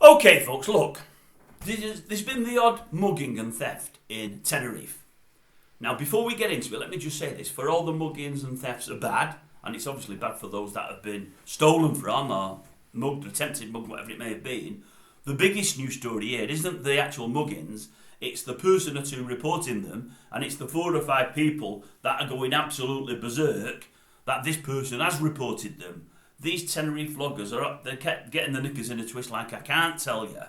Okay, folks, look. There's been the odd mugging and theft in Tenerife. Now, before we get into it, let me just say this. For all the muggings and thefts are bad, and it's obviously bad for those that have been stolen from or mugged, attempted mug, whatever it may have been, the biggest news story here isn't the actual muggings, it's the person or two reporting them, and it's the 4 or 5 people that are going absolutely berserk that this person has reported them. These Tenerife vloggers they're getting the knickers in a twist like I can't tell you.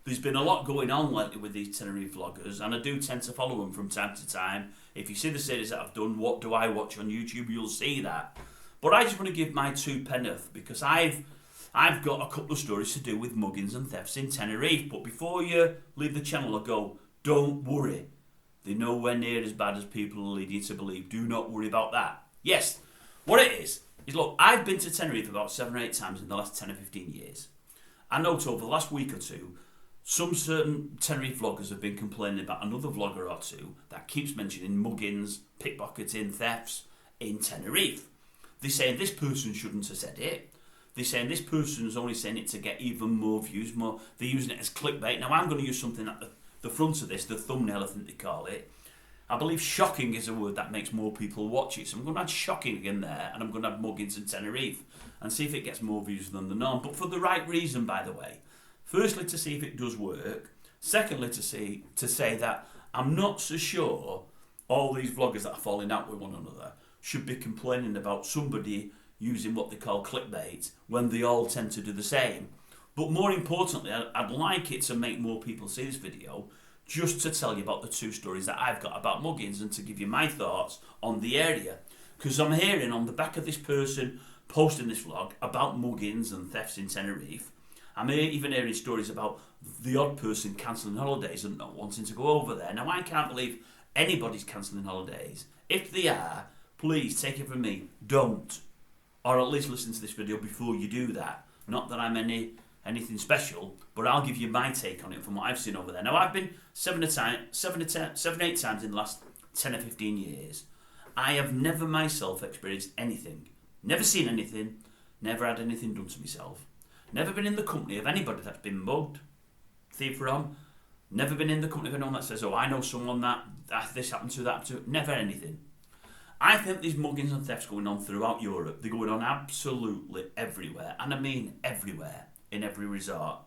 There's been a lot going on lately with these Tenerife vloggers, and I do tend to follow them from time to time. If you see the series that I've done, What Do I Watch on YouTube, you'll see that. But I just want to give my 2 penn'orth because I've got a couple of stories to do with muggings and thefts in Tenerife. But before you leave the channel or go, don't worry. They're nowhere near as bad as people lead you to believe. Do not worry about that. Yes, what it is look, I've been to Tenerife about 7 or 8 times in the last 10 or 15 years. I note over the last week or two, some certain Tenerife vloggers have been complaining about another vlogger or two that keeps mentioning muggings, pickpocketing, thefts in Tenerife. They're saying this person shouldn't have said it. They're saying this person's only saying it to get even more views. They're using it as clickbait. Now I'm going to use something at the front of this, the thumbnail I think they call it. I believe shocking is a word that makes more people watch it. So I'm going to add shocking in there, and I'm going to add muggings in Tenerife and see if it gets more views than the norm. But for the right reason, by the way. Firstly, to see if it does work. Secondly, to say that I'm not so sure all these vloggers that are falling out with one another should be complaining about somebody using what they call clickbait when they all tend to do the same. But more importantly, I'd like it to make more people see this video just to tell you about the 2 stories that I've got about muggings and to give you my thoughts on the area. Because I'm hearing on the back of this person posting this vlog about muggings and thefts in Tenerife, I'm even hearing stories about the odd person cancelling holidays and not wanting to go over there. Now, I can't believe anybody's cancelling holidays. If they are, please take it from me, don't. Or at least listen to this video before you do that. Not that I'm anything special, but I'll give you my take on it from what I've seen over there. Now, I've been 7 or 8 times in the last 10 or 15 years. I have never myself experienced anything. Never seen anything. Never had anything done to myself. Never been in the company of anybody that's been mugged, thieved from. Never been in the company of anyone that says, oh, I know someone that this happened to, that happened to. Never anything. I think these muggings and thefts going on throughout Europe. They're going on absolutely everywhere. And I mean everywhere, in every resort.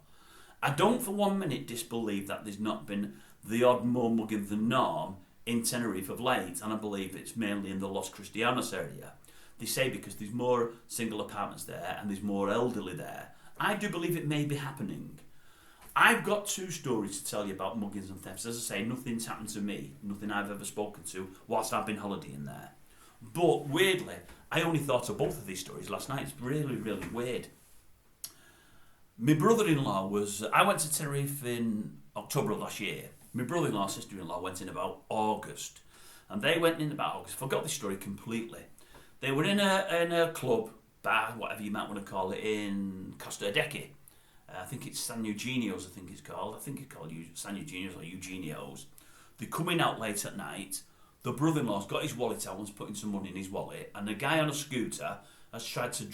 I don't for 1 minute disbelieve that there's not been the odd more mugging than norm in Tenerife of late. And I believe it's mainly in the Los Cristianos area. They say because there's more single apartments there and there's more elderly there. I do believe it may be happening. I've got 2 stories to tell you about muggings and thefts. As I say, nothing's happened to me, nothing I've ever spoken to whilst I've been holidaying there. But weirdly, I only thought of both of these stories last night. It's really, really weird. My brother-in-law I went to Tenerife in October of last year. My brother-in-law and sister-in-law went in about August. And they went in about August. Forgot this story completely. They were in a club, bar, whatever you might want to call it, in Costa Deque. I think it's San Eugenio's, I think it's called. I think it's called San Eugenio's or Eugenio's. They're coming out late at night. The brother-in-law's got his wallet out and's putting some money in his wallet. And the guy on a scooter has tried to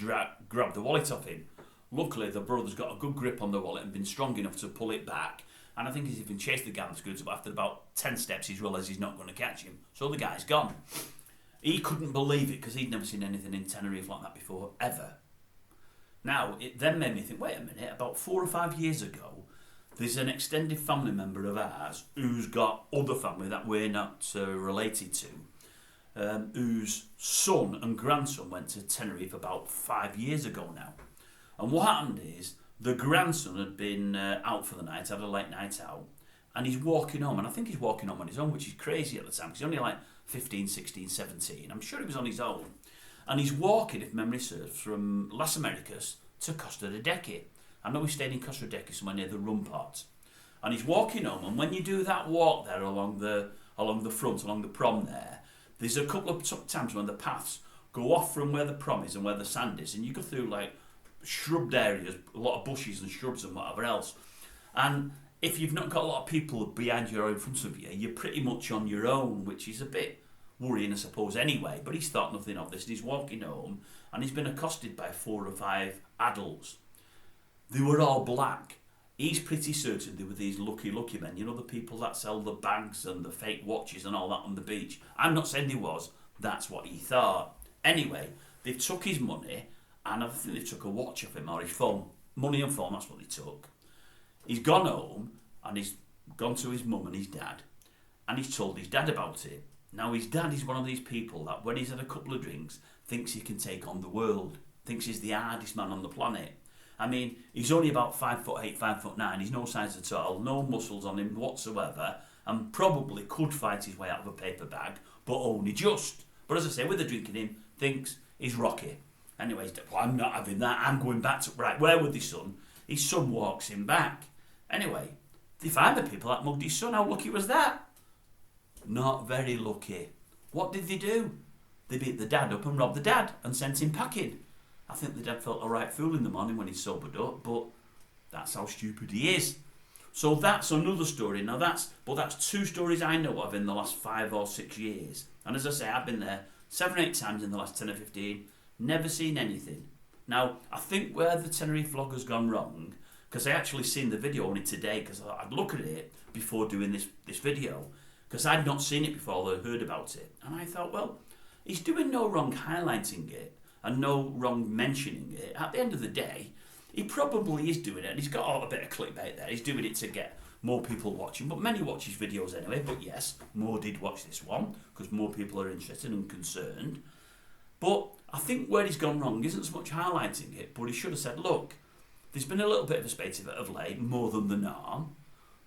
grab the wallet off him. Luckily, the brother's got a good grip on the wallet and been strong enough to pull it back. And I think he's even chased the guy on the scooter, but after about 10 steps, he's realised he's not going to catch him. So the guy's gone. He couldn't believe it because he'd never seen anything in Tenerife like that before, ever. Now, it then made me think, wait a minute, about 4 or 5 years ago, there's an extended family member of ours who's got other family that we're not related to, whose son and grandson went to Tenerife about 5 years ago now. And what happened is, the grandson had been out for the night, had a late night out, and he's walking home, and I think he's walking home on his own, which is crazy at the time, because he's only like 15, 16, 17. I'm sure he was on his own. And he's walking, if memory serves, from Las Americas to Costa Deque. I know he stayed in Costa Deque, somewhere near the rum pot. And he's walking home, and when you do that walk there along the front, along the prom there's a couple of times when the paths go off from where the prom is and where the sand is, and you go through like shrubbed areas, a lot of bushes and shrubs and whatever else. And if you've not got a lot of people behind you or in front of you, you're pretty much on your own, which is a bit worrying, I suppose, anyway. But he's thought nothing of this. He's walking home, and he's been accosted by 4 or 5 adults. They were all black. he's pretty certain they were these lucky men. You know, the people that sell the bags and the fake watches and all that on the beach. I'm not saying they was. That's what he thought. Anyway, they took his money, and I think they took a watch off him or his phone. Money and phone, that's what they took. He's gone home, and he's gone to his mum and his dad, and he's told his dad about it. Now, his dad is one of these people that when he's had a couple of drinks, thinks he can take on the world, thinks he's the hardest man on the planet. I mean, he's only about 5'8", 5'9", he's no size at all, no muscles on him whatsoever, and probably could fight his way out of a paper bag, but only just. But as I say, with the drink in him, thinks he's Rocky. Anyways, well, I'm not having that, I'm going back to, right, where was his son? His son walks him back. Anyway, they find the people that mugged his son. How lucky was that? Not very lucky. What did they do? They beat the dad up and robbed the dad and sent him packing. I think the dad felt a right fool in the morning when he's sobered up, but that's how stupid he is. So that's another story. Now that's two stories I know of in the last 5 or 6 years. And as I say, I've been there 7 or 8 times in the last 10 or 15, never seen anything. Now, I think where the Tenerife vlog has gone wrong, because I actually seen the video only today, because I'd look at it before doing this video, because I'd not seen it before I heard about it. And I thought, well, he's doing no wrong highlighting it and no wrong mentioning it. At the end of the day, he probably is doing it, and he's got a bit of clickbait there. He's doing it to get more people watching, but many watch his videos anyway. But yes, more did watch this one, because more people are interested and concerned. But I think where he's gone wrong isn't so much highlighting it, but he should have said, look, there's been a little bit of a spate of it of late, more than the norm,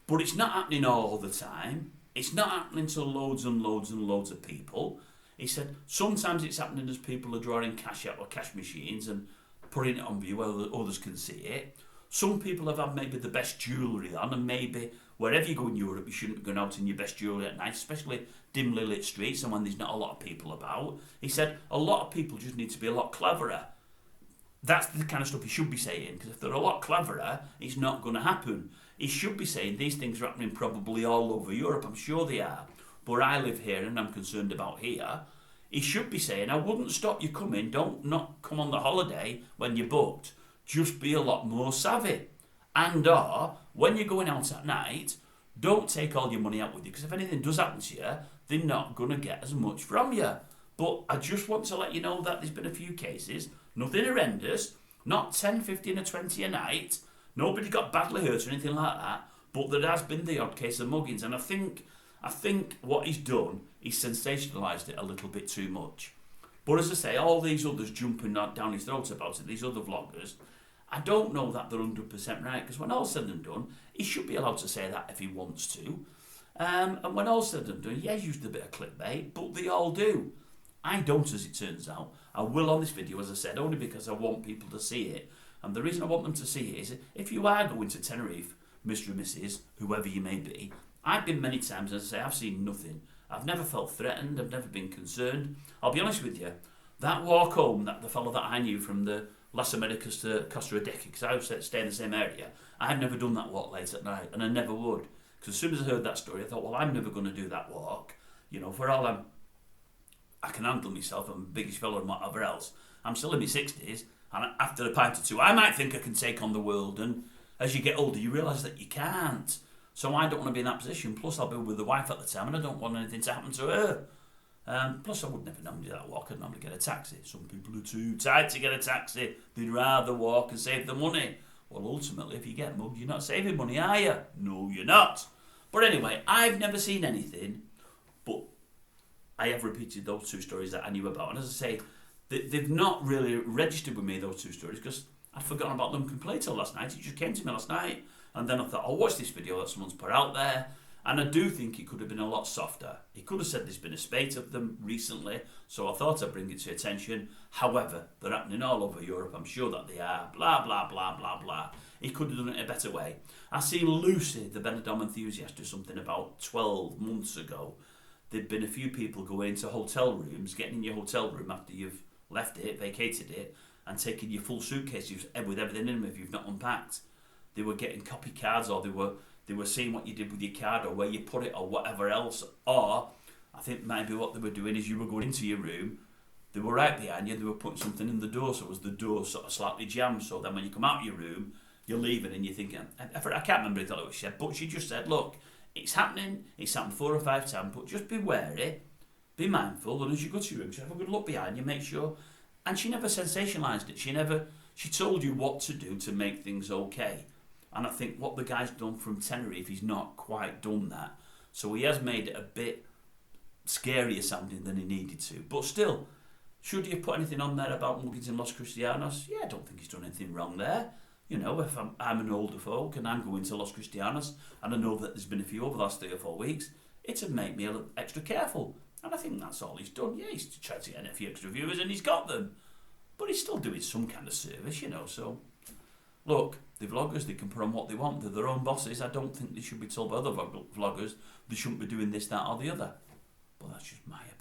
but it's not happening all the time. It's not happening to loads and loads and loads of people. He said, sometimes it's happening as people are drawing cash out of cash machines and putting it on view where others can see it. Some people have had maybe the best jewellery on, and maybe wherever you go in Europe, you shouldn't be going out in your best jewellery at night, especially dimly lit streets and when there's not a lot of people about. He said, a lot of people just need to be a lot cleverer. That's the kind of stuff he should be saying, because if they're a lot cleverer, it's not going to happen. He should be saying these things are happening probably all over Europe. I'm sure they are. But I live here and I'm concerned about here. He should be saying, I wouldn't stop you coming. Don't not come on the holiday when you're booked. Just be a lot more savvy. And or, when you're going out at night, don't take all your money out with you, because if anything does happen to you, they're not going to get as much from you. But I just want to let you know that there's been a few cases, nothing horrendous, not 10, 15 or 20 a night, nobody got badly hurt or anything like that, but there has been the odd case of muggings, and I think what he's done, he's sensationalised it a little bit too much. But as I say, all these others jumping down his throat about it, these other vloggers, I don't know that they're 100% right, because when all's said and done, he should be allowed to say that if he wants to. And when all's said and done, yeah, he's used a bit of clickbait, but they all do. I don't, as it turns out. I will on this video, as I said, only because I want people to see it. And the reason I want them to see it is, if you are going to Tenerife, Mr. and Mrs., whoever you may be, I've been many times, as I say, I've seen nothing. I've never felt threatened, I've never been concerned. I'll be honest with you, that walk home, that the fellow that I knew from the Las Americas to Costa Rica, because I stay in the same area, I've never done that walk late at night, and I never would. Because as soon as I heard that story, I thought, well, I'm never going to do that walk. You know, for all I can handle myself, I'm the biggest fella and whatever else. I'm still in my 60s, and after a pint or two, I might think I can take on the world, and as you get older, you realise that you can't. So I don't want to be in that position. Plus, I'll be with the wife at the time, and I don't want anything to happen to her. Plus, I would never normally do that walk. I'd normally get a taxi. Some people are too tight to get a taxi. They'd rather walk and save the money. Well, ultimately, if you get mugged, you're not saving money, are you? No, you're not. But anyway, I've never seen anything, but I have repeated those two stories that I knew about. And as I say, they've not really registered with me, those two stories, because I'd forgotten about them completely till last night. It just came to me last night. And then I thought, I'll watch this video that someone's put out there. And I do think it could have been a lot softer. He could have said there's been a spate of them recently, so I thought I'd bring it to your attention. However, they're happening all over Europe. I'm sure that they are. Blah, blah, blah, blah, blah. He could have done it a better way. I see Lucy, the Benidorm enthusiast, do something about 12 months ago. There'd been a few people going into hotel rooms, getting in your hotel room after you've left it, vacated it, and taking your full suitcase with everything in them if you've not unpacked. They were getting copy cards, or they were seeing what you did with your card, or where you put it, or whatever else. Or I think maybe what they were doing is you were going into your room, they were right behind you, they were putting something in the door, so it was the door sort of slightly jammed, so then when you come out of your room, you're leaving and you're thinking, I can't remember exactly what she said, but she just said, look, it's happening, it's happened 4 or 5 times, but just be wary, be mindful, and as you go to your room, just have a good look behind you, make sure. And she never sensationalised it. She told you what to do to make things okay. And I think what the guy's done from Tenerife, he's not quite done that. So he has made it a bit scarier sounding than he needed to. But still, should he have put anything on there about Muggins and Los Cristianos? Yeah, I don't think he's done anything wrong there. You know, if I'm an older folk and I'm going to Los Cristianos and I know that there's been a few over the last 3 or 4 weeks, it'd make me a little extra careful. And I think that's all he's done. Yeah, he's tried to get a few extra viewers and he's got them. But he's still doing some kind of service, you know, so... Look, the vloggers, they can put on what they want. They're their own bosses. I don't think they should be told by other vloggers they shouldn't be doing this, that or the other. But that's just my opinion.